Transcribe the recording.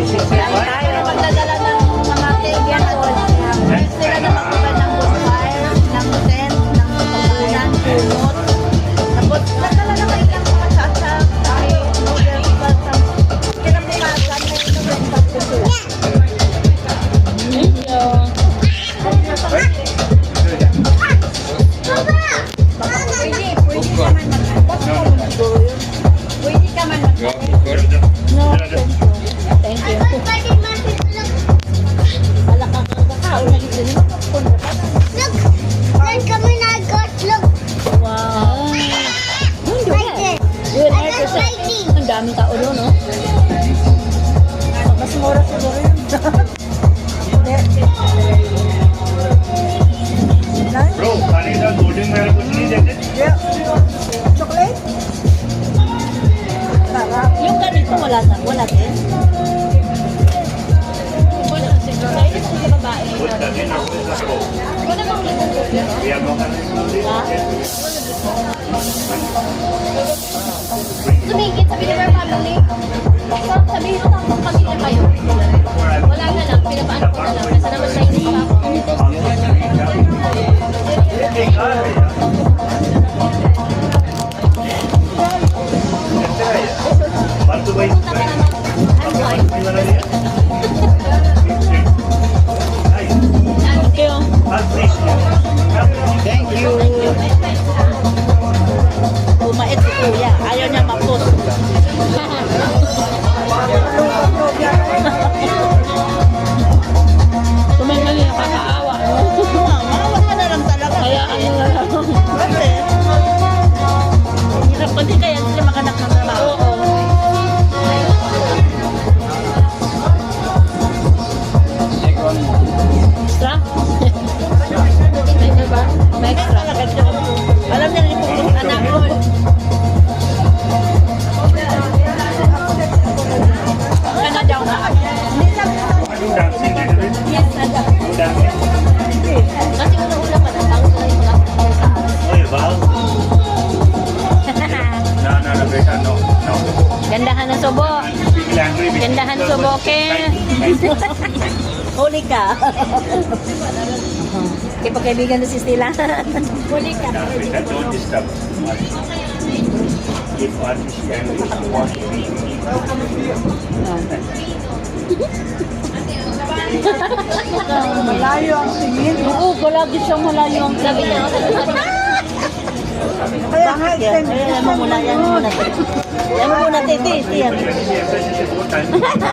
Tayo magdadala ng mga kaibigan at sila na magkubad ng bonfire, ng tent, ng pagkakunan, kumot. Tapos, nagdala na kayo ng mga sasak, may noodles, basang kinabukasan, may inumin pa po sila. Pwede ka man mag-thank No, thank you. Wala kang kakao na dito naman. Look! Then kami nag-got, look! Wow. Right there! Yun, I got fighting! ang daming tao doon, no? Mas mura siguro yun. Bro, kanina golden meron ko siya dyan. Chocolate? Yung ganito, wala din. Wala siguro. Ay, ito sa babae. Punta din ako sa ko. Wala bang libugot yan? Kaya mo ka Ha? Tumigit, sabi ni my family. Sabihin mo tapos pamilya kayo. Wala na lang, pinapaan ko na lang. Kasi naman sa hindi pa ako. Bantu ba yun? Punta ka naman. I'm fine. Okay, oh. Thank you. Bumait si Kuya. Ayaw niya ma-post. Tumangal niya, nakakaawa. Maawa ka na lang talaga. Kaya ano na lang. Kasi, hirap kasi kaya sila makanak ng trabaho. Oo. Extra? May ba? May extra. Alam niya rin kung anak ko. Ano daw na? Yung dancing na rin. Yes, nada. Yung dancing. Kasi una-una pa na bago na yung mga sa Oy, wow. No, Beta, no. Gandahan ng subo. Bigla angry. Gandahan ng subo, Ken. Huli ka. Kipagkaibigan na si Stila. Huli ka. Beta, don't disturb. If one is angry, one is Malayo ang tingin. Oo, palagi siyang malayo ang sabi niya. Bakit yan? Ayan mo muna, yan muna. Yan mo muna, titi. Yan.